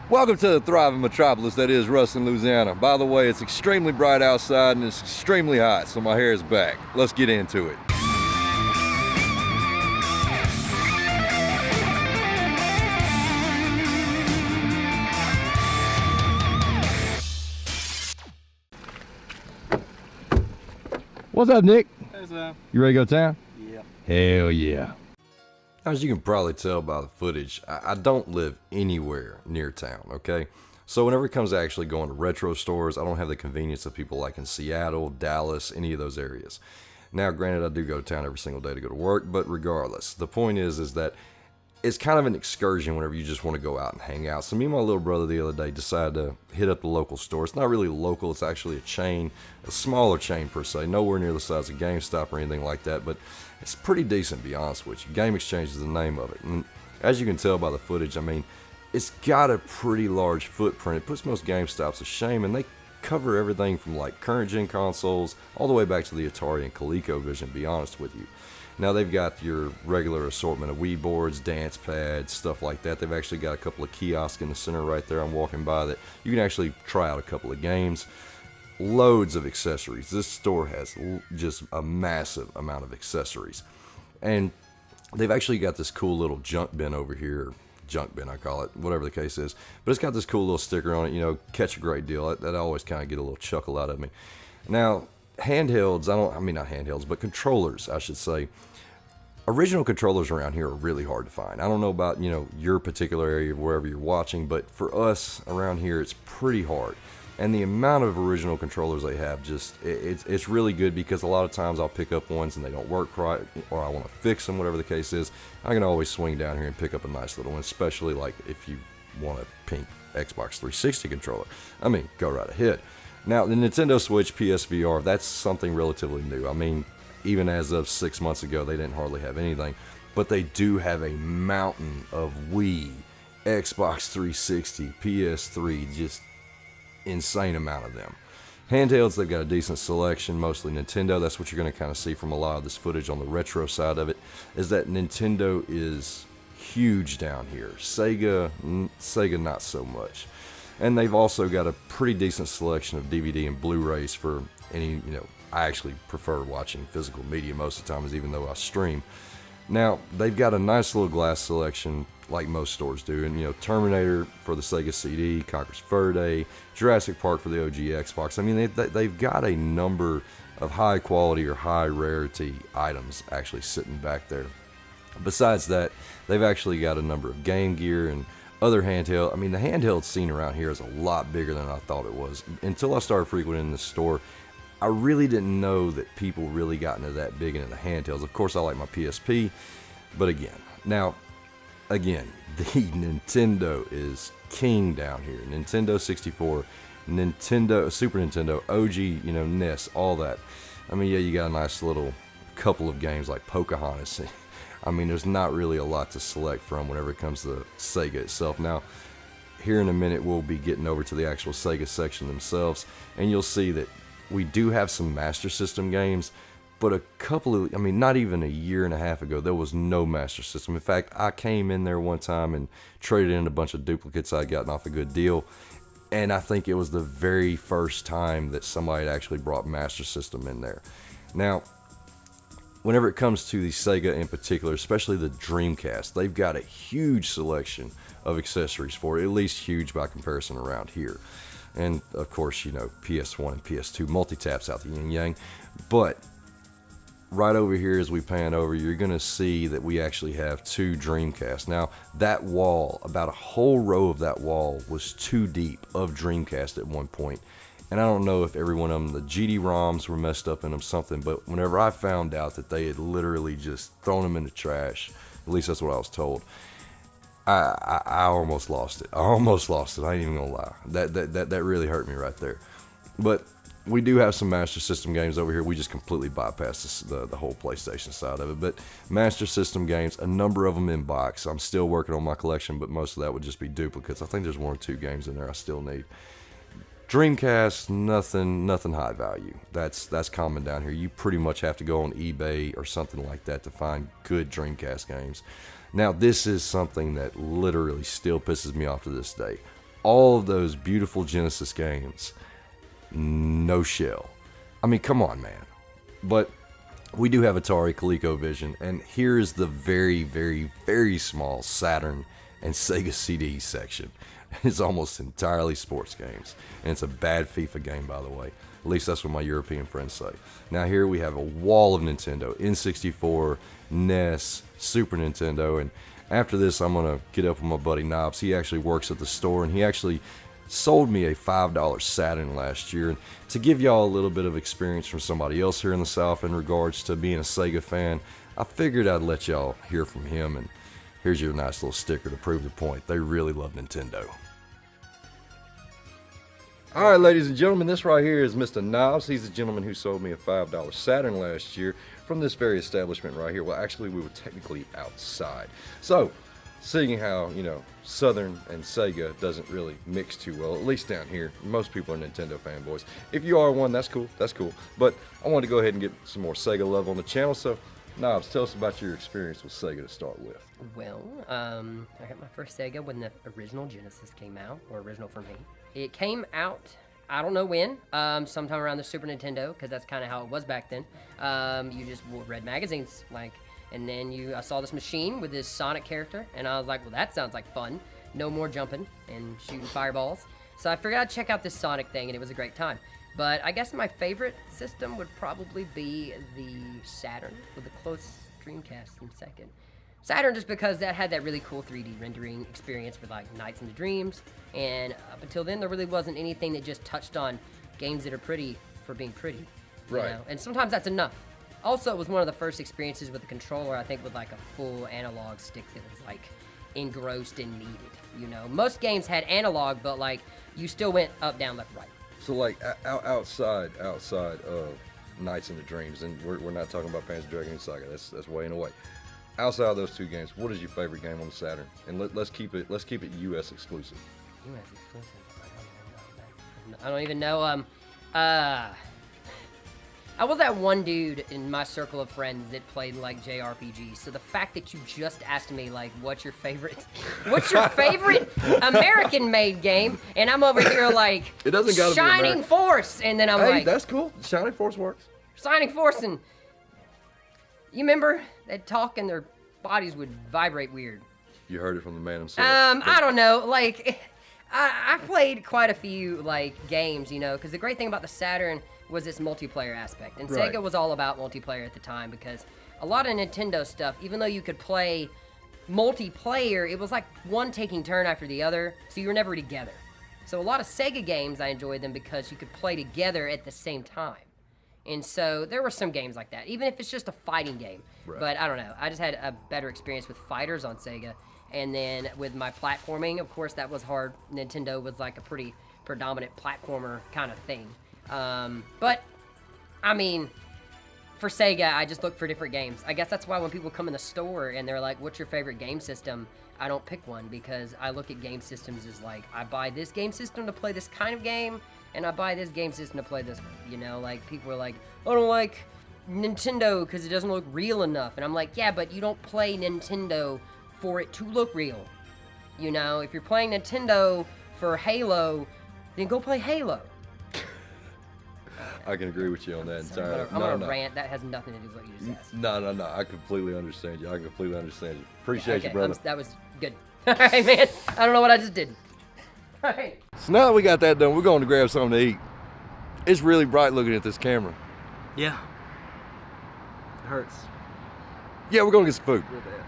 Welcome to the thriving metropolis that is Ruston, Louisiana. By the way, it's extremely bright outside and it's extremely hot, so my hair is back. Let's get into it. What's up, Nick? Hey, Sam. You ready to go to town? Yeah. Hell yeah. As you can probably tell by the footage, I don't live anywhere near town, okay? So whenever it comes to actually going to retro stores, I don't have the convenience of people like in Seattle, Dallas, any of those areas. Now, granted, I do go to town every single day to go to work, but regardless, the point is that it's kind of an excursion whenever you just want to go out and hang out. So me and my little brother the other day decided to hit up the local store. It's not really local, it's actually a chain, a smaller chain per se, nowhere near the size of GameStop or anything like that, but it's pretty decent, to be honest with you. GameXchange is the name of it. And as you can tell by the footage, I mean, it's got a pretty large footprint. It puts most GameStops to shame, and they cover everything from like current gen consoles all the way back to the Atari and ColecoVision, to be honest with you. Now they've got your regular assortment of Wii boards, dance pads, stuff like that. They've actually got a couple of kiosks in the center right there. I'm walking by that you can actually try out a couple of games. Loads of accessories. This store has just a massive amount of accessories. And they've actually got this cool little junk bin over here. Junk bin, I call it, whatever the case is. But it's got this cool little sticker on it, you know, catch a great deal. That always kind of get a little chuckle out of me. Now, handhelds, I mean not handhelds, but controllers, I should say. Original controllers around here are really hard to find. I don't know about, you know, your particular area, wherever you're watching, but for us around here, it's pretty hard. And the amount of original controllers they have, just, it's really good, because a lot of times I'll pick up ones and they don't work right, or I want to fix them, whatever the case is. I can always swing down here and pick up a nice little one, especially like if you want a pink Xbox 360 controller. I mean, go right ahead. Now, the Nintendo Switch PSVR, that's something relatively new. I mean, even as of 6 months ago, they didn't hardly have anything. But they do have a mountain of Wii, Xbox 360, PS3, just insane amount of them. Handhelds, they've got a decent selection, mostly Nintendo. That's what you're going to kind of see from a lot of this footage on the retro side of it, is that Nintendo is huge down here. Sega not so much. And they've also got a pretty decent selection of DVD and Blu-rays for any, you know, I actually prefer watching physical media most of the time, even though I stream. Now, they've got a nice little glass selection, like most stores do. And, you know, Terminator for the Sega CD, Conker's Fur Day, Jurassic Park for the OG Xbox. I mean, they've got a number of high quality or high rarity items actually sitting back there. Besides that, they've actually got a number of Game Gear and other handheld. I mean, the handheld scene around here is a lot bigger than I thought it was. Until I started frequenting this store, I really didn't know that people really got into that big into the handhelds. Of course, I like my PSP, but again, the Nintendo is king down here. Nintendo 64, Super Nintendo, OG, you know, NES, all that. I mean, yeah, you got a nice little couple of games like Pocahontas. I mean, there's not really a lot to select from whenever it comes to Sega itself. Now, here in a minute, we'll be getting over to the actual Sega section themselves, and you'll see that we do have some Master System games, but a couple of, I mean, not even a year and a half ago, there was no Master System. In fact, I came in there one time and traded in a bunch of duplicates I'd gotten off a good deal, and I think it was the very first time that somebody had actually brought Master System in there. Now, whenever it comes to the Sega in particular, especially the Dreamcast, they've got a huge selection of accessories for it, at least huge by comparison around here. And of course, you know, PS1 and PS2 multi-taps out the yin-yang. But right over here as we pan over, you're going to see that we actually have two Dreamcasts. Now, that wall, about a whole row of that wall was too deep of Dreamcast at one point. And I don't know if every one of them, the GD-ROMs were messed up in them, something. But whenever I found out that they had literally just thrown them in the trash, at least that's what I was told, I almost lost it. I ain't even gonna lie. That really hurt me right there. But we do have some Master System games over here. We just completely bypassed the whole PlayStation side of it. But Master System games, a number of them in box. I'm still working on my collection, but most of that would just be duplicates. I think there's one or two games in there I still need. Dreamcast, nothing high value. That's common down here. You pretty much have to go on eBay or something like that to find good Dreamcast games. Now, this is something that literally still pisses me off to this day. all of those beautiful Genesis games, no shell. I mean, come on, man. But we do have Atari ColecoVision, and here's the very, very, very small Saturn and Sega CD section. It's almost entirely sports games, and it's a bad FIFA game, by the way. At least that's what my European friends say. Now here we have a wall of Nintendo, N64, NES, Super Nintendo, and after this I'm going to get up with my buddy Knobs. He actually works at the store, and he actually sold me a $5 Saturn last year. And to give y'all a little bit of experience from somebody else here in the South in regards to being a Sega fan, I figured I'd let y'all hear from him, and here's your nice little sticker to prove the point. They really love Nintendo. All right, ladies and gentlemen, this right here is Mr. Knobs. He's the gentleman who sold me a $5 Saturn last year from this very establishment right here. Well, actually, we were technically outside. So, seeing how, Southern and Sega doesn't really mix too well, at least down here. Most people are Nintendo fanboys. If you are one, that's cool. But I wanted to go ahead and get some more Sega love on the channel. So, Knobs, tell us about your experience with Sega to start with. Well, I got my first Sega when the original Genesis came out, or original for me. It came out, I don't know when, sometime around the Super Nintendo, because that's kind of how it was back then. You just read magazines, and then I saw this machine with this Sonic character, and I was like, well, that sounds like fun. No more jumping and shooting fireballs. So I figured I'd check out this Sonic thing, and it was a great time. But I guess my favorite system would probably be the Saturn, with a close Dreamcast in second. Saturn, just because that had that really cool 3D rendering experience with Nights in the Dreams, and up until then there really wasn't anything that just touched on games that are pretty for being pretty, right? And sometimes that's enough. Also, it was one of the first experiences with a controller, I think, with a full analog stick that was engrossed and needed. Most games had analog, but you still went up, down, left, right. So outside of Nights in the Dreams, and we're not talking about Panzer Dragoon Saga. That's way and away. Outside of those two games, what is your favorite game on the Saturn? And let's keep it U.S. exclusive. U.S. exclusive? I don't even know. I was that one dude in my circle of friends that played JRPGs. So the fact that you just asked me what's your favorite American-made game, and I'm over here it doesn't gotta Shining be Force, and then I'm hey, that's cool. Shining Force works. Shining Force, and you remember they'd talk and their bodies would vibrate weird. You heard it from the man himself. I don't know. I played quite a few games, because the great thing about the Saturn was its multiplayer aspect, and right. Sega was all about multiplayer at the time, because a lot of Nintendo stuff, even though you could play multiplayer, it was one taking turn after the other, so you were never together. So a lot of Sega games, I enjoyed them because you could play together at the same time. And so there were some games like that, even if it's just a fighting game. Right. But I don't know. I just had a better experience with fighters on Sega. And then with my platforming, of course, that was hard. Nintendo was a pretty predominant platformer kind of thing. But, I mean, for Sega, I just look for different games. I guess that's why when people come in the store and they're like, what's your favorite game system? I don't pick one, because I look at game systems as I buy this game system to play this kind of game, and I buy this game system to play this one. People are like, I don't like Nintendo because it doesn't look real enough. And I'm like, yeah, but you don't play Nintendo for it to look real. If you're playing Nintendo for Halo, then go play Halo. I can agree with you on that entirely. I'm on a rant. That has nothing to do with what you just asked. No. I completely understand you. Appreciate you, brother. That was good. All right, man. I don't know what I just did. All right. So now that we got that done, we're going to grab something to eat. It's really bright looking at this camera. Yeah. It hurts. Yeah, we're going to get some food. Real bad.